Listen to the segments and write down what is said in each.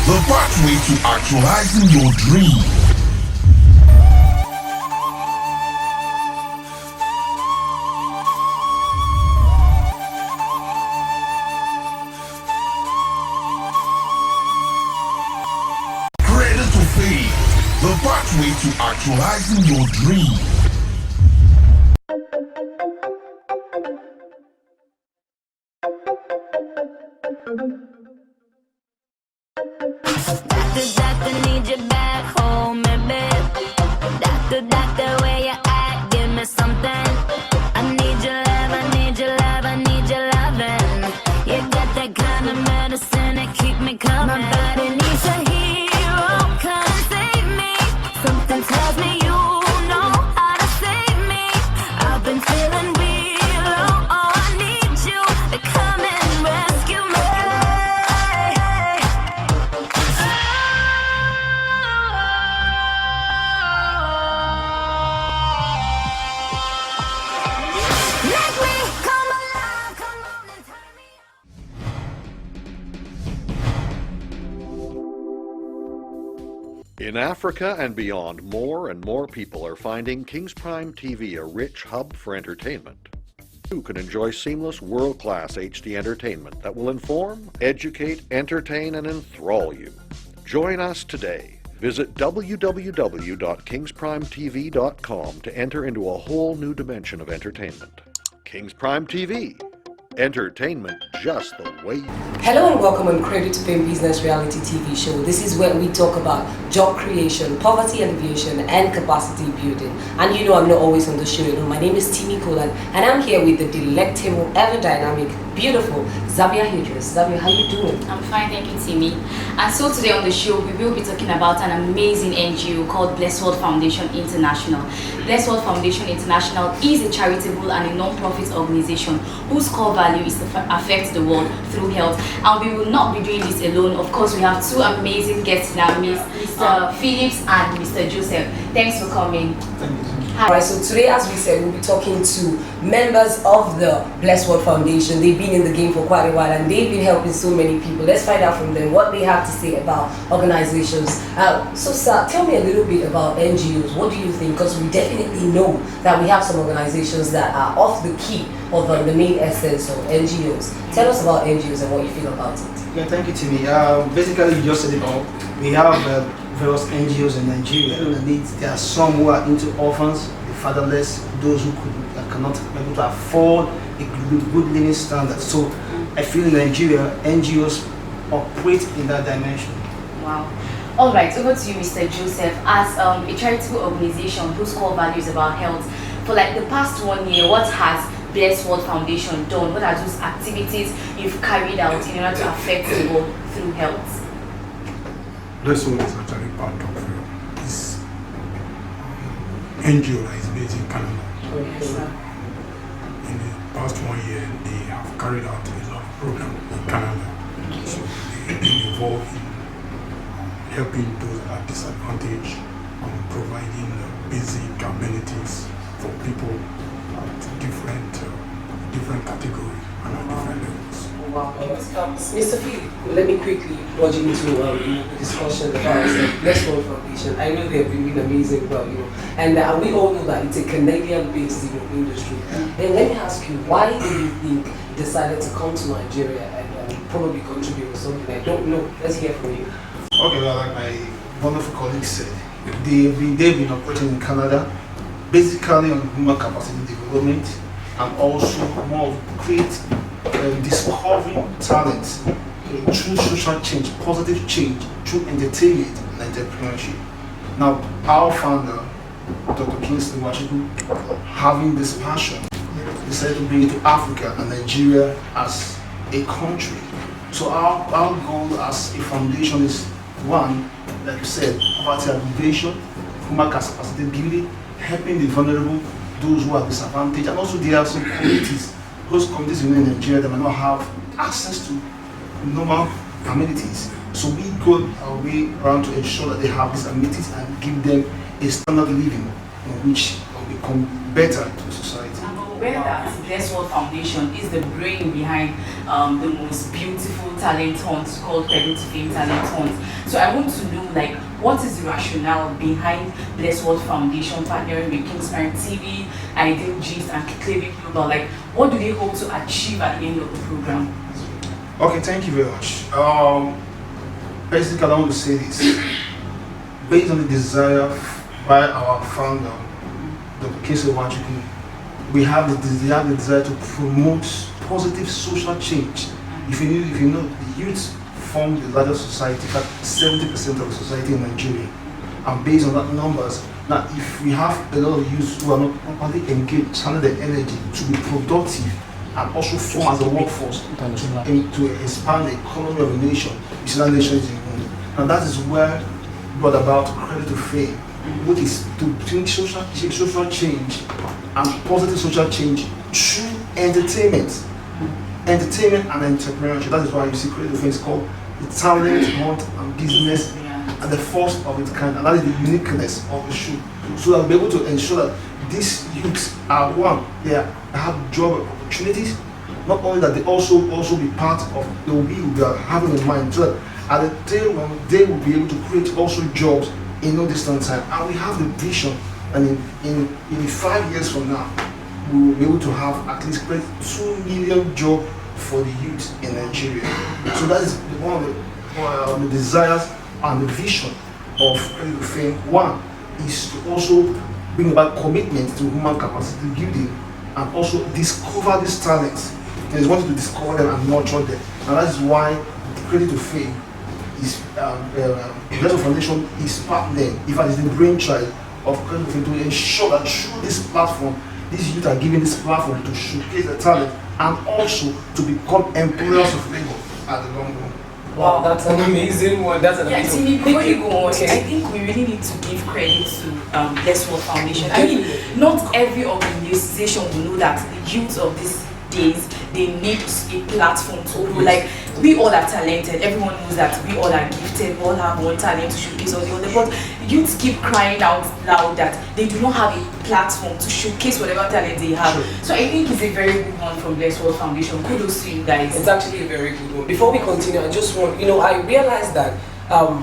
the pathway to actualizing your dream. Cradle2Fame, the pathway to actualizing your dream. Doctor, need you back home, baby. Doctor, where you at? Give me something. I need your love, I need your love, I need your loving. You got that kind of medicine that keep me coming. My body needs a hero, come and save me. Something tells me you know how to save me. I've been feeling real low, oh, I need you to come and rescue me. In Africa and beyond, more and more people are finding King's Prime TV a rich hub for entertainment. You can enjoy seamless, world-class HD entertainment that will inform, educate, entertain, and enthrall you. Join us today. Visit www.kingsprimetv.com to enter into a whole new dimension of entertainment. King's Prime TV. Entertainment just the way you... Hello and welcome on Cradle2Fame Business Reality TV Show. This is where we talk about job creation, poverty alleviation, and capacity building. And you know I'm not always on the show. You know, my name is Timmy Colan, and I'm here with the delectable, ever dynamic, beautiful Zabia Hedges. Zabia, how you doing? I'm fine, thank you, Timmy. And so today on the show, we will be talking about an amazing NGO called Blessworld Foundation International. Blessworld Foundation International is a charitable and a non-profit organization whose core value is to affect the world through health. And we will not be doing this alone. Of course, we have two amazing guests now, Mr. Phillips and Mr. Joseph. Thanks for coming. Thank you. Alright, so today, as we said, we'll be talking to members of the Blessworld Foundation. They've been in the game for quite a while and they've been helping so many people. Let's find out from them what they have to say about organizations. So, sir, tell me a little bit about NGOs. What do you think? Because we definitely know that we have some organizations that are off the key of the main essence of NGOs. Tell us about NGOs and what you feel about it. Yeah, thank you, Timmy. Basically, you just said it all. We have various NGOs in Nigeria. There are some who are into orphans, the fatherless, those who cannot be able to afford a good living standard. So I feel in Nigeria, NGOs operate in that dimension. Wow. All right, over to you, Mr. Joseph. As a charitable organization whose core value is about health, for like the past 1 year, what has Blessworld Foundation done? What are those activities you've carried out in order to affect the world through health? Blessworld is actually part of this NGO that is based in Canada. Okay. In the past 1 year, they have carried out a lot of programs in Canada. So they've been involved in helping those at disadvantage, providing basic amenities for people at different categories and at different levels. Wow. Mr. Philip, let me quickly lodge into the discussion about the Blessworld Foundation. I know they've been really amazing, but and we all know that it's a Canadian-based industry. Then let me ask you, why do you think you decided to come to Nigeria and probably contribute to something? I don't know. Let's hear from you. Okay, well, like my wonderful colleague said, they've been operating in Canada, basically on human capacity development, and also more of discovering talent through social change, positive change, through entertainment and entrepreneurship. Now, our founder, Dr. Kingsley Wachiku, having this passion, decided to bring it to Africa and Nigeria as a country. So our goal as a foundation is, one, like you said, poverty alleviation, human capacity building, helping the vulnerable, those who are disadvantaged, and also there are some communities, those communities in Nigeria that may not have access to normal amenities. So we go our way around to ensure that they have these amenities and give them a standard living, which will become better to society. read that Blessworld Foundation is the brain behind the most beautiful talent hunts called Cradle2Fame talent hunts. So I want to know, like, what is the rationale behind Blessworld Foundation partnering with King's Prime TV, Ideal Gist, and Claving Global? Like, what do they hope to achieve at the end of the program? Okay, thank you very much. Basically, I want to say this. Based on the desire by our founder, Dr. Kingsley Nwachukwu, we have the desire to promote positive social change. If you know, the youth form the largest society, about 70% of the society in Nigeria. And based on that numbers, now if we have a lot of youth who are not properly engaged, channel their energy to be productive and also form as a workforce to expand the economy of the nation, you see that nation is in ruin. And that is where we brought about Cradle2Fame, which is to bring social change and positive social change through entertainment. Entertainment and entrepreneurship. That is why you see Cradle2Fame is called the talent hunt and business and the first of its kind. And that is the uniqueness of the show. So that we'll be able to ensure that these youths are one, they have job opportunities. Not only that, they also be part of the will we are having in mind. So that at the day when they will be able to create also jobs in no distant time. And we have the vision, and in 5 years from now, we will be able to have at least create 2 million jobs for the youth in Nigeria. So that is one of the desires and the vision of Cradle2Fame. One is to also bring about commitment to human capacity building and also discover these talents. And it's wanted to discover them and nurture them. And that is why Cradle2Fame is Blessworld Foundation is partnering, in fact, it's the brainchild of Cradle2Fame to ensure that through this platform, these youth are given this platform to showcase their talent and also to become employers of labor at the long run. Wow, that's an amazing one. That's an amazing Timmy, before you go on, Okay. I think we really need to give credit to Blessworld Foundation. I mean, not every organization will know that the youth of these days, they need a platform to grow. Like, we all are talented. Everyone knows that we all are gifted. We all have one talent to showcase or the other. But youths keep crying out loud that they do not have a platform to showcase whatever talent they have. Sure. So I think it's a very good one from Blessworld Foundation. Kudos to you guys. It's actually a very good one. Before we continue, I just want, I realized that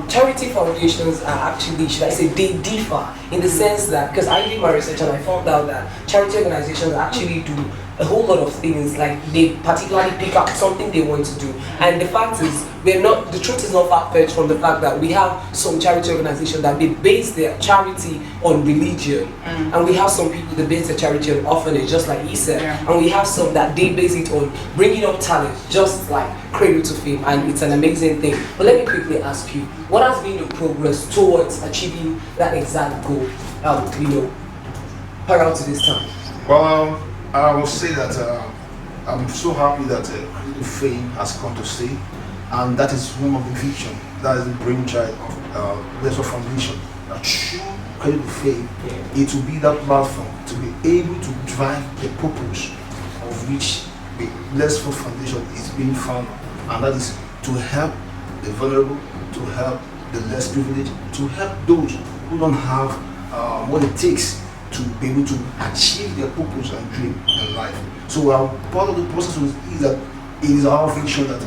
charity foundations are actually, should I say, they differ in the sense that, because I did my research and I found out that charity organizations actually do a whole lot of things, like they particularly pick up something they want to do. And the fact is, the truth is not far-fetched from the fact that we have some charity organizations that they base their charity on religion. And we have some people that base their charity on orphanage, just like he said. And we have some that they base it on bringing up talent, just like Cradle2Fame, and it's an amazing thing. But let me quickly ask you, what has been the progress towards achieving that exact goal, prior to this time? Well, I will say that I'm so happy that Cradle2Fame has come to stay, and that is one of the vision, that is the brainchild of Blessworld Foundation. That through Cradle2Fame, it will be that platform to be able to drive the purpose of which the Blessworld Foundation is being founded, and that is to help the vulnerable, to help the less privileged, to help those who don't have what it takes to be able to achieve their purpose and dream in life. So part of the process is that it is our vision that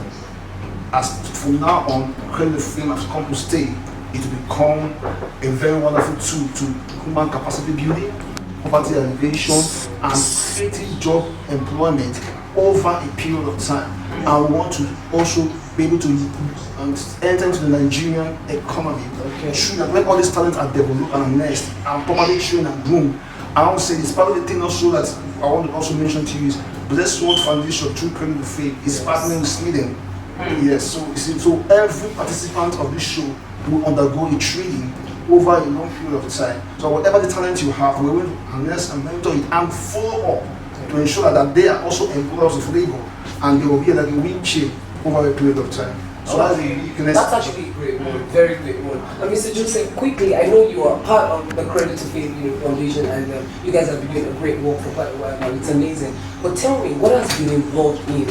as from now on, Cradle2Fame has come to stay. It will become a very wonderful tool to human capacity building, poverty alleviation, and creating job employment over a period of time. And we want to also be able to enter into the Nigerian economy through that when all these talents are developed and harnessed and properly trained and groomed. I want to say this part of the thing also that I want to also mention to you is Blessworld Foundation through Cradle2Fame is partnering with Sweden. Yes, so every participant of this show will undergo a training over a long period of time. So whatever the talent you have, we will harness and mentor it and follow up to ensure that they are also employers of labor, and they will be like a win chain over a period of time. So that's actually a great one, very great one. And Mr. Joseph, quickly, I know you are part of the Cradle2Fame Foundation, and you guys have been doing a great work for quite a while now. It's amazing. But tell me, what has been involved in,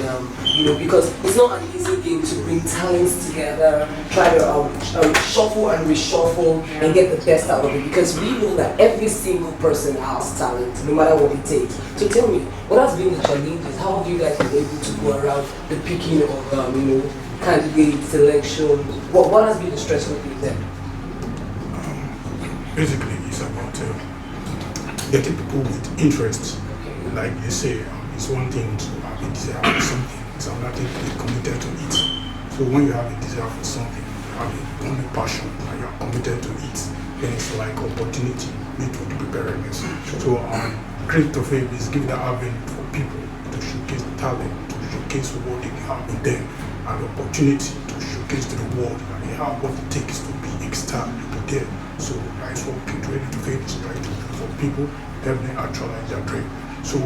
because it's not an easy game to bring talents together, try to shuffle and reshuffle and get the best out of it. Because we know that every single person has talent, no matter what it takes. So tell me, what has been the challenges? How have you guys been able to go around the picking of, candidate selection? What has been the stressful thing there? Basically, it's about getting people with interests. Like they say, it's one thing to have a desire for something, it's another thing to be committed to it. So when you have a desire for something, you have a passion, and you are committed to it, then it's like opportunity made with preparedness. So Cradle2Fame is giving the avenue for people to showcase talent, to showcase what they have in them, and the opportunity to showcase to the world that they have what it takes to be extant, to be there. So that's what Cradle2Fame is trying to do for people, help them actualize their dream. So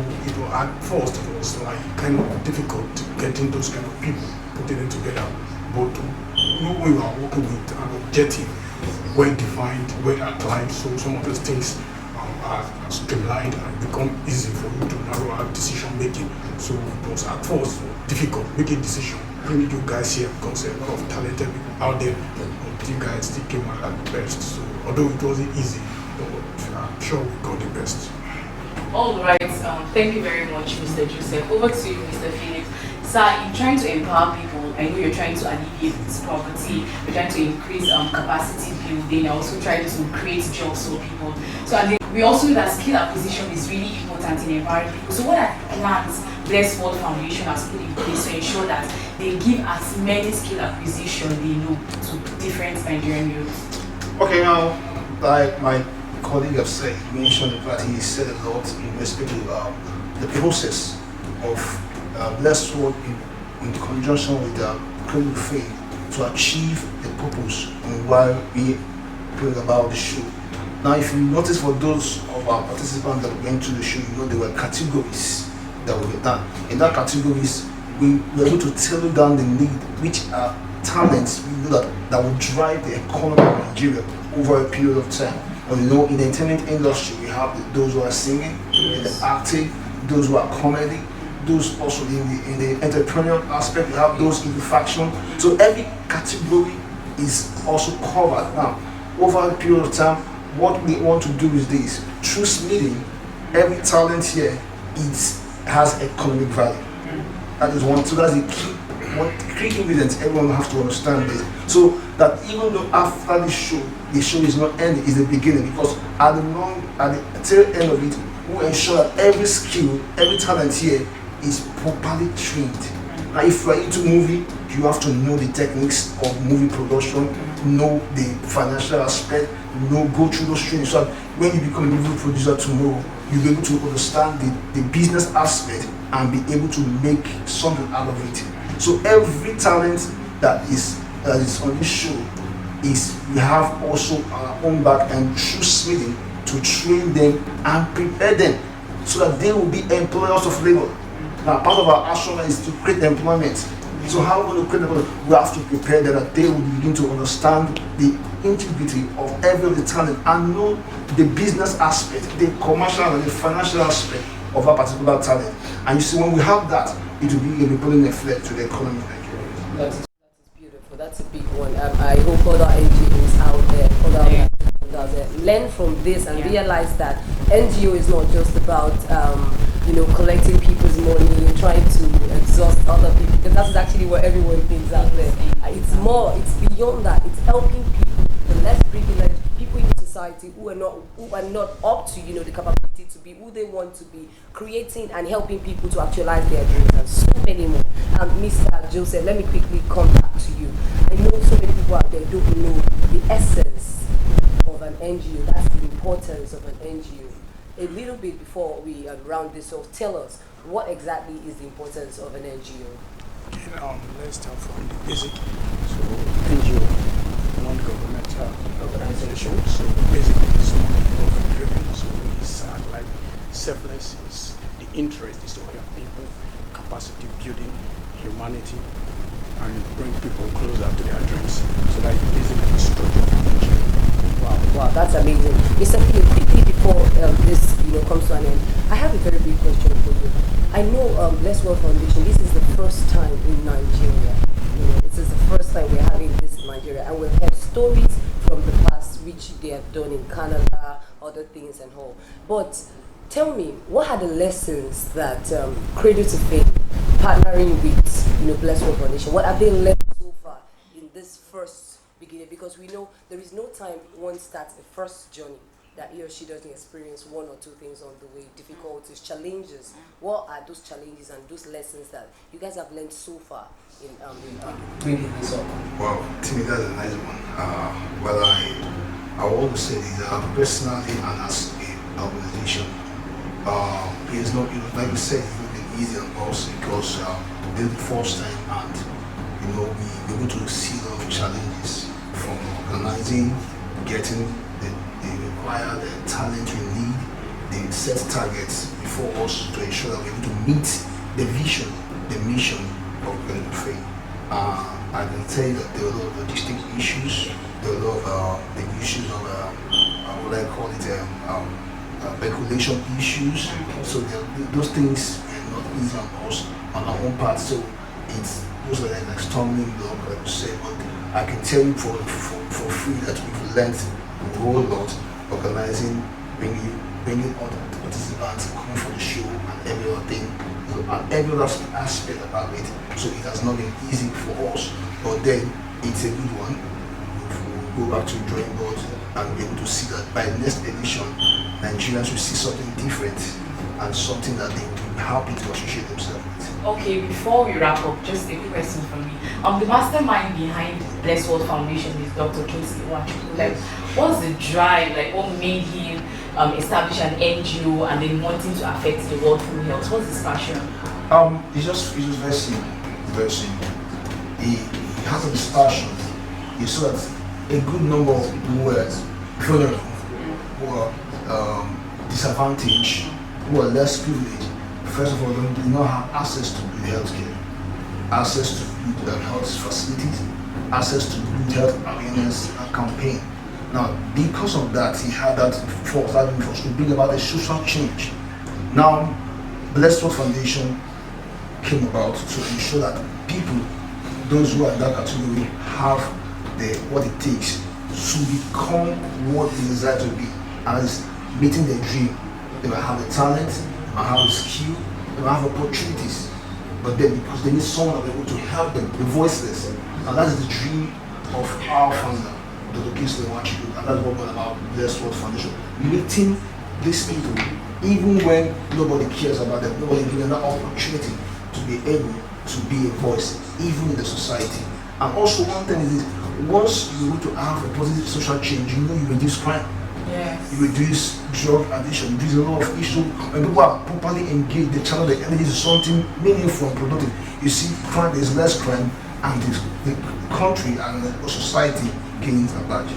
at first it was like kind of difficult getting those kind of people, putting them together. But when you are working with an objective, well defined, well outlined, so some of those things are streamlined and become easy for you to narrow out decision making. So it was at first difficult making decisions. Bringing you guys here because there are a lot of talented people out there, but you guys still came out at the best. So although it wasn't easy, but I'm sure we got the best. All right, thank you very much, Mr. Joseph. Over to you, Mr. Phillips. Sir, you're trying to empower people. I know you're trying to alleviate poverty, you're trying to increase capacity building, also trying to create jobs for people. So and then we also know that skill acquisition is really important in empowering people. So what are the plans Blessworld Foundation has put in place to ensure that they give as many skill acquisition they know to different Nigerian youth? Okay, now, like my colleague have said, he mentioned that he said a lot in respect to the process of Blessworld in conjunction with Cradle2Fame to achieve the purpose and why we bring about the show. Now, if you notice, for those of our participants that went to the show, you know there were categories that were done. In that categories, we were able to tailor down the need, which are talents we know that will drive the economy of Nigeria over a period of time. And you know, in the entertainment industry, we have those who are singing, in the acting, those who are comedy, those also in the entrepreneurial aspect, we have those in the fashion. So every category is also covered. Now, over a period of time, what we want to do is this: through meeting, every talent here has economic value. That is one. So that's the key ingredient. Everyone has to understand this. So that even though after the show is not ending, it's the beginning, because at the tail end of it, we ensure that every skill, every talent here is properly trained. Now, if you are into movie, you have to know the techniques of movie production, know the financial aspect, go through those trainings, so that when you become a movie producer tomorrow, you'll be able to understand the business aspect and be able to make something out of it. So every talent that is on this show we have also our own back and through smithing to train them and prepare them so that they will be employers of labor. Now, part of our action is to create employment. So how are we going to create employment? We have to prepare them that they will begin to understand the integrity of every of the talent and know the business aspect, the commercial and the financial aspect of a particular talent. And you see, when we have that, it will be a repelling effect to the economy of Nigeria. That is beautiful. That's a big one. I hope other NGOs out there, learn from this and realize that NGO is not just about collecting people's money, trying to exhaust other people, because that's actually what everyone thinks out there. It's more, it's beyond that. It's helping people, the less privileged people in society who are not up to the capability to be who they want to be, creating and helping people to actualize their dreams, and so many more. Mr. Joseph, let me quickly come back to you. I know so many people out there don't know the essence of an NGO. That's the importance of an NGO. A little bit before we round this off, tell us what exactly is the importance of an NGO. Let's start from the basic. So NGO, non-governmental organization. So basically it's non-profit driven. So it's like selfless. It's the interest is to help people, capacity building, humanity, and bring people closer to their dreams. So that is basically the structure of the NGO. Wow, that's amazing. Mr. Philip, quickly before this comes to an end, I have a very big question for you. I know Blessworld Foundation, this is the first time in Nigeria. This is the first time we're having this in Nigeria, and we've heard stories from the past which they have done in Canada, other things and all. But tell me, what are the lessons that Cradle2Fame, partnering with Blessworld Foundation, what have they learned so far in this first beginning? Because we know there is no time one starts the first journey that he or she doesn't experience one or two things on the way, difficulties, challenges. What are those challenges and those lessons that you guys have learned so far in bringing this up? Well, to me, that's a nice one. Well, I will always say that personally and as an organization, it's not, like we said, it's not been easy on us because this is the first time, and we're able to see a lot of challenges from organizing, getting the required talent we need, the set targets before us to ensure that we're able to meet the vision, the mission of Cradle2Fame. I can tell you that there were a lot of logistic issues, there were a lot of the issues of what I call it, speculation issues. So those things are not easy on us on our own part. So it's those are like stumbling block, like I say. But I can tell you for free that we've learned a whole lot, organizing, bringing all the participants, coming for the show and every other thing, and every other aspect about it. So it has not been easy for us, but then it's a good one. We'll go back to the drawing board and be able to see that by the next edition, Nigerians will see something different and something that they will be happy to associate themselves with. Okay, before we wrap up, just a quick question from me. The mastermind behind Blessworld Foundation is Dr. Kingsley Nwachukwu. Like, what's the drive? Like, what made him establish an NGO and then wanting to affect the world through health? What's his passion? It's just very simple. Very simple. He has this passion. He saw that a good number of people were vulnerable, who are disadvantaged, who are less privileged. First of all, they do not have access to good healthcare, access to good health facilities, access to good health awareness campaign. Now, because of that, he had that force to bring about a social change. Now, Blessworld Foundation came about to ensure that people, those who are in that category, have what it takes to become what they desire to be, as meeting their dream. They will have the talent, they will have the skill, they will have opportunities, but then because they need someone able to help them, the voiceless, and that is the dream of our founder, Dr. Kingsley Nwachukwu, and that's what we're about Blessworld Foundation. Meeting these people, even when nobody cares about them, nobody gives them that opportunity to be able to be a voice, even in the society. And also one thing is this, once you want to have a positive social change, you reduce crime. Yes. You reduce drug addiction, you reduce a lot of issues. When people are properly engaged, they channel their energy to something meaningful and productive. You see, crime, there's less crime, and the country and the society gains at large.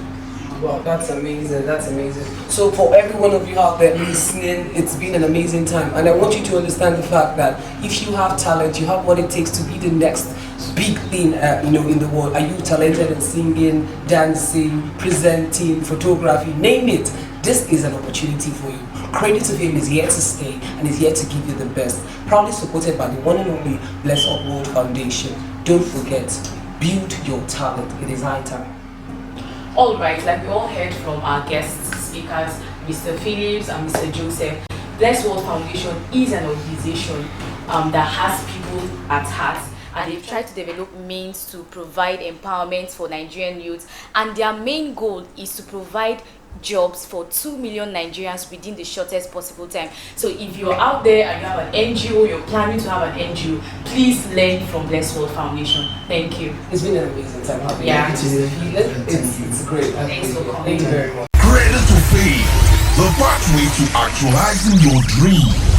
Wow, that's amazing, that's amazing. So for every one of you out there listening, it's been an amazing time. And I want you to understand the fact that if you have talent, you have what it takes to be the next big thing in the world. Are you talented in singing, dancing, presenting, photography, name it? This is an opportunity for you. Cradle2Fame is here to stay and is here to give you the best. Proudly supported by the one and only Blessworld Foundation. Don't forget, build your talent. It is high time. All right, like we all heard from our guest speakers, Mr. Phillips and Mr. Joseph, Blessworld Foundation is an organization that has people at heart, and they've tried to develop means to provide empowerment for Nigerian youth, and their main goal is to provide jobs for 2 million Nigerians within the shortest possible time. So if you're out there and you have an NGO, you're planning to have an NGO, please learn from Blessworld Foundation. Thank you. It's been an amazing time having Yeah. you. It's great. Thanks for coming. Thank you very much. Cradle2Fame, the pathway to actualizing your dreams.